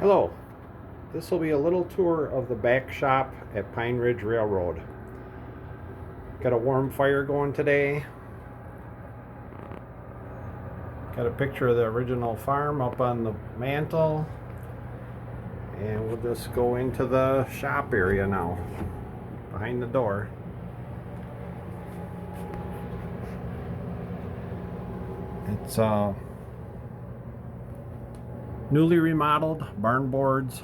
Hello, this will be a little tour of the back shop at Pine Ridge Railroad. Got a warm fire going today. Got a picture of the original farm up on the mantle. And we'll just go into the shop area now, behind the door. It's newly remodeled, barn boards.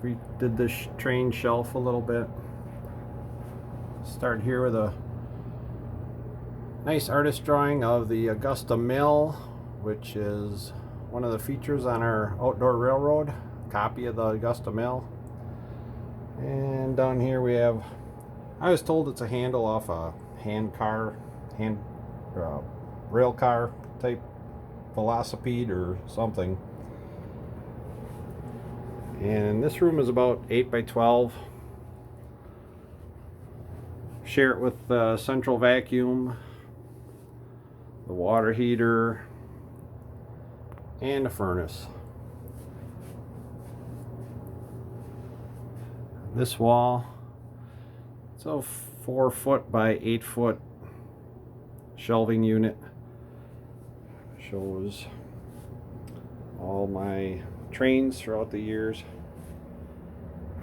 We did this train shelf a little bit. Start here with a nice artist drawing of the Augusta Mill, which is one of the features on our outdoor railroad. Copy of the Augusta Mill. And down here we have, I was told it's a handle off a rail car type velocipede or something. And this room is about 8 by 12. Share it with the central vacuum, the water heater, and a furnace. This wall, it's a 4 foot by 8 foot shelving unit. Shows all my trains throughout the years.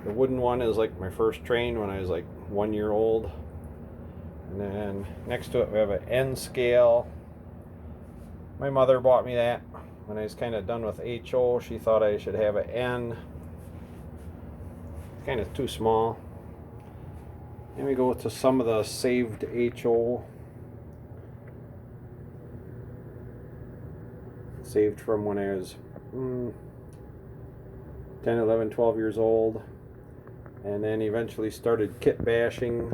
The wooden one is like my first train when I was like 1 year old. And then next to it we have an N scale. My mother bought me that when I was kind of done with HO. She thought I should have an N. Kind of too small. And we go to some of the saved HO. Saved from when I was 10, 11, 12 years old. And then eventually started kit bashing.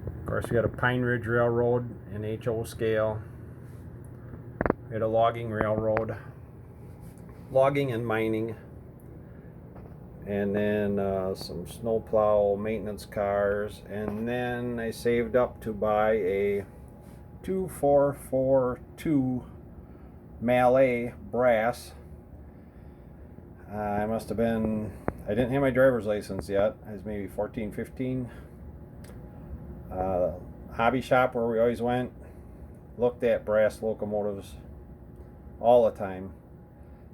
Of course, we got a Pine Ridge Railroad in HO scale. We had a logging railroad. Logging and mining. And then some snowplow maintenance cars. And then I saved up to buy a 2442 Mallet brass. I must have been, I didn't have my driver's license yet. I was maybe 14, 15. Hobby shop where we always went, looked at brass locomotives all the time.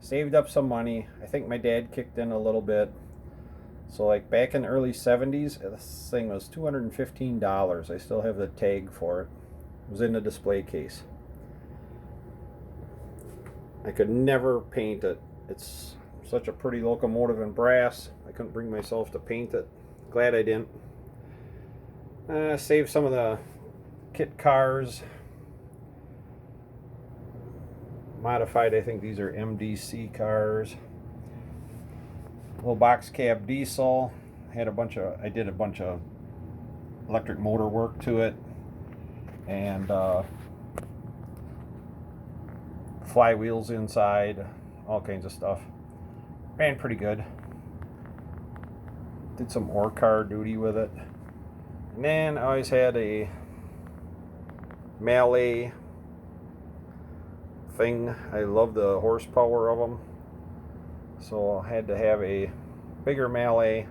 Saved up some money. I think my dad kicked in a little bit. So like back in the early 70s, this thing was $215. I still have the tag for it. It was in the display case. I could never paint it. It's such a pretty locomotive in brass. I couldn't bring myself to paint it. Glad I didn't. Saved some of the kit cars. Modified, I think these are MDC cars. Little box cab diesel. I did a bunch of electric motor work to it. And flywheels inside, all kinds of stuff. Ran pretty good. Did some ore car duty with it. And then I always had a Mallet thing. I love the horsepower of them. So I had to have a bigger Mallet.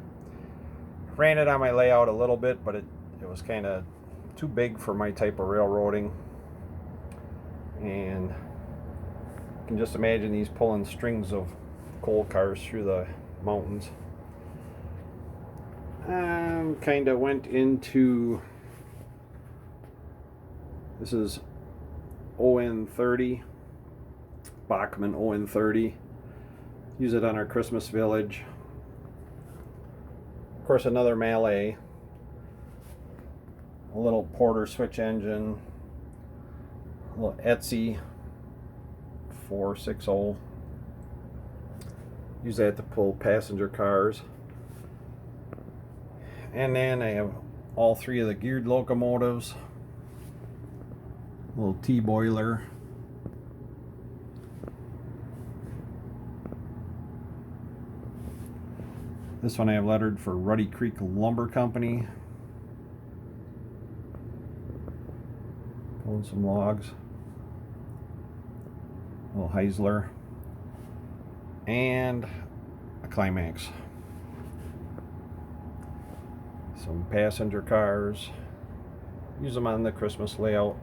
Ran it on my layout a little bit, but it was kind of too big for my type of railroading. And you can just imagine these pulling strings of coal cars through the mountains. Kind of went into, this is ON30, Bachmann ON30. Use it on our Christmas village. Of course, another Mallet. A little Porter switch engine. A little Etsy 460. Use that to pull passenger cars. And then I have all three of the geared locomotives. A little T-boiler. This one I have lettered for Ruddy Creek Lumber Company. Pulling some logs. A little Heisler. and a Climax. Some passenger cars. Use them on the Christmas layout.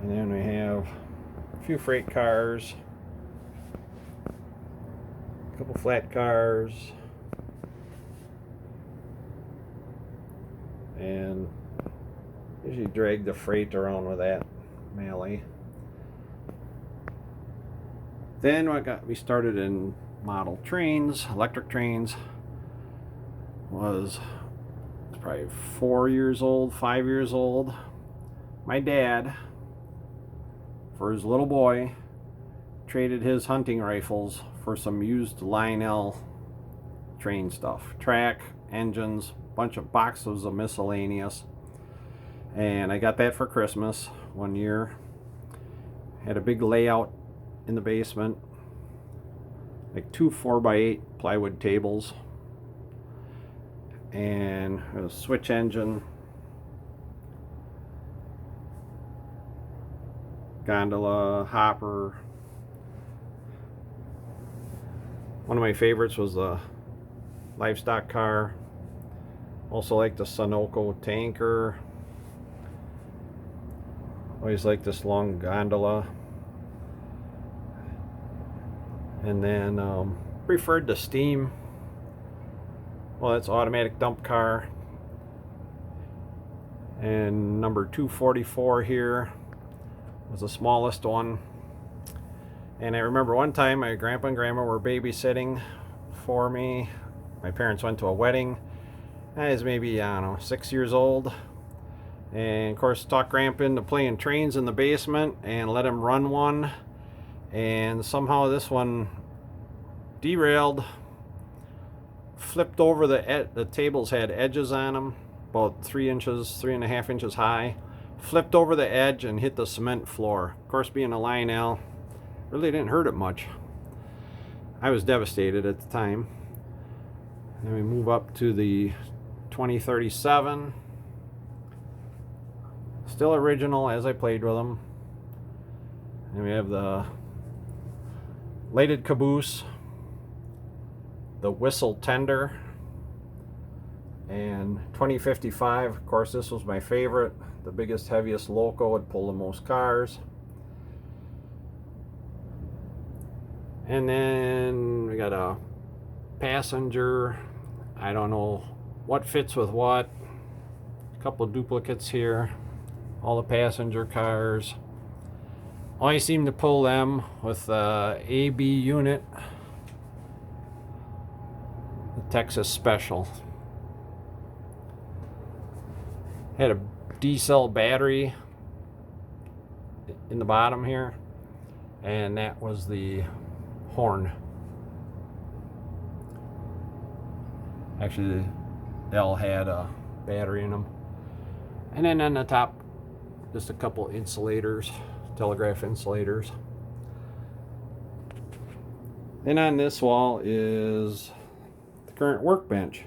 And then we have a few freight cars, a couple flat cars, and usually drag the freight around with that melee. Then what got me started in model trains, electric trains, was probably 4 years old, 5 years old. My dad, for his little boy, traded his hunting rifles for some used Lionel train stuff. Track, engines, bunch of boxes of miscellaneous. And I got that for Christmas one year. Had a big layout in the basement, like 2 4x8 plywood tables, and a switch engine, gondola, hopper. One of my favorites was the livestock car. Also like the Sunoco tanker. Always like this long gondola. And then preferred the steam. Well, that's automatic dump car. And number 244 here was the smallest one. And I remember one time my grandpa and grandma were babysitting for me. My parents went to a wedding. I was maybe, I don't know, 6 years old. And of course, talked grandpa into playing trains in the basement and let him run one. And somehow this one derailed, flipped over. The tables had edges on them, about 3.5 inches high. Flipped over the edge and hit the cement floor. Of course, being a Lionel, really didn't hurt it much. I was devastated at the time. Then we move up to the 2037. Still original as I played with them. And we have the lighted caboose, the whistle tender, and 2055. Of course, this was my favorite. The biggest, heaviest loco, would pull the most cars. And then we got a passenger. I don't know what fits with what. A couple of duplicates here. All the passenger cars. I seem to pull them with the AB unit, the Texas Special. Had a D-cell battery in the bottom here, and that was the horn. Actually, they all had a battery in them. And then on the top, just a couple insulators, telegraph insulators. Then on this wall is the current workbench.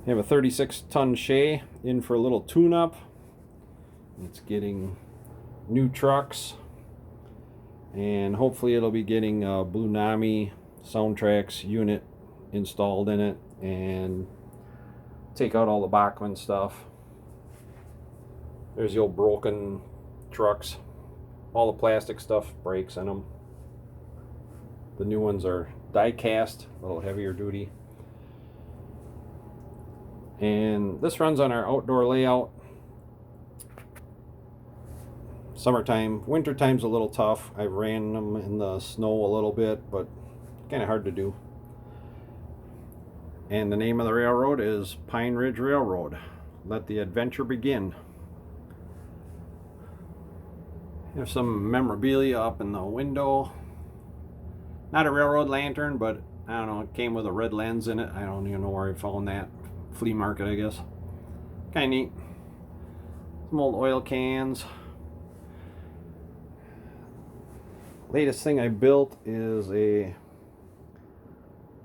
You have a 36-ton Shay in for a little tune-up. It's getting new trucks, and hopefully it'll be getting a Blue Nami Soundtracks unit installed in it and take out all the Bachman stuff. There's the old broken trucks. All the plastic stuff breaks in them. The new ones are die cast, a little heavier duty. And this runs on our outdoor layout. Summertime, wintertime's a little tough. I ran them in the snow a little bit, but kind of hard to do. And the name of the railroad is Pine Ridge Railroad. Let the adventure begin. Have some memorabilia up in the window. Not a railroad lantern, but I don't know, it came with a red lens in it. I don't even know where I found that. Flea market, I guess. Kind of neat. Some old oil cans. Latest thing I built is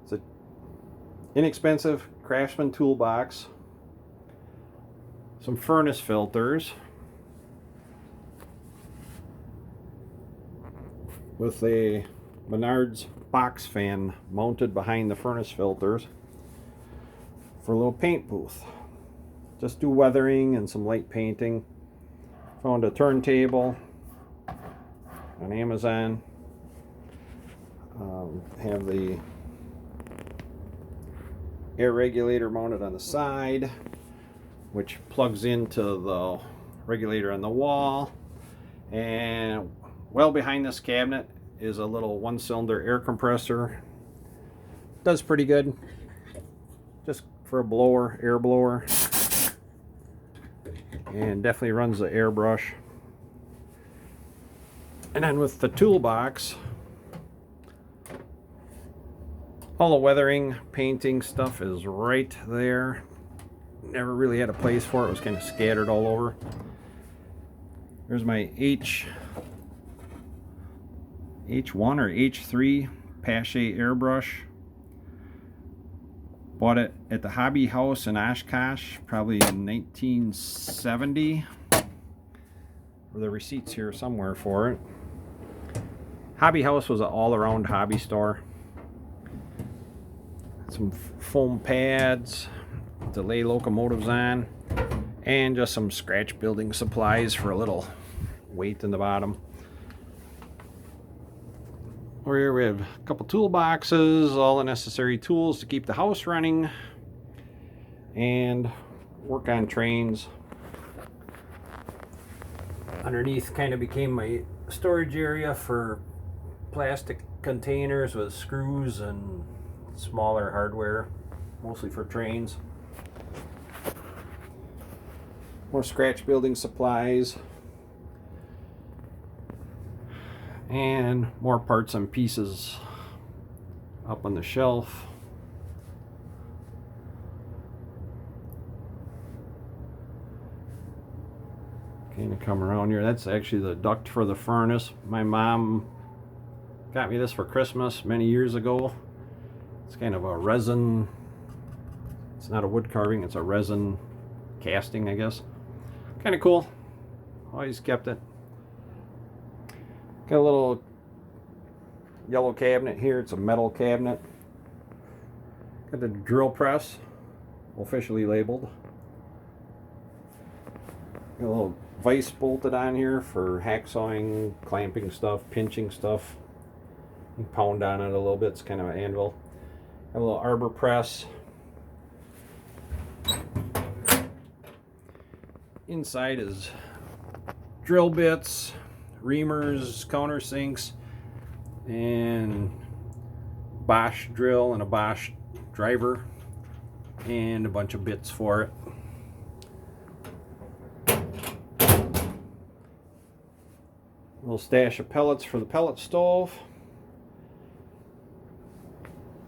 it's a inexpensive Craftsman toolbox. Some furnace filters. with a Menards box fan mounted behind the furnace filters for a little paint booth. Just do weathering and some light painting. Found a turntable on Amazon. Have the air regulator mounted on the side, which plugs into the regulator on the wall. And well behind this cabinet is a little one-cylinder air compressor. Does pretty good, just for a blower, air blower, and definitely runs the airbrush. And then with the toolbox, all the weathering, painting stuff is right there. Never really had a place for it. It was kind of scattered all over. There's my H1 or H3 Pache airbrush. Bought it at the Hobby House in Oshkosh, probably in 1970. The receipts here somewhere for it. Hobby House was an all-around hobby store. Some foam pads to lay locomotives on, and just some scratch building supplies for a little weight in the bottom. Here we have a couple toolboxes, all the necessary tools to keep the house running and work on trains. Underneath kind of became my storage area for plastic containers with screws and smaller hardware, mostly for trains. More scratch building supplies and more parts and pieces up on the shelf. Kind of come around here. That's actually the duct for the furnace. My mom got me this for Christmas many years ago. It's kind of a resin, it's not a wood carving, it's a resin casting, I guess. Kind of cool. Always kept it. Got a little yellow cabinet here. It's a metal cabinet. Got the drill press, officially labeled. Got a little vise bolted on here for hacksawing, clamping stuff, pinching stuff. You pound on it a little bit. It's kind of an anvil. Got a little arbor press. Inside is drill bits, reamers, countersinks, and Bosch drill and a Bosch driver, and a bunch of bits for it. A little stash of pellets for the pellet stove.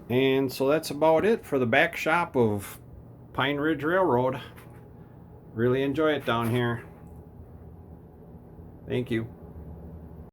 And so that's about it for the back shop of Pine Ridge Railroad. Really enjoy it down here. Thank you.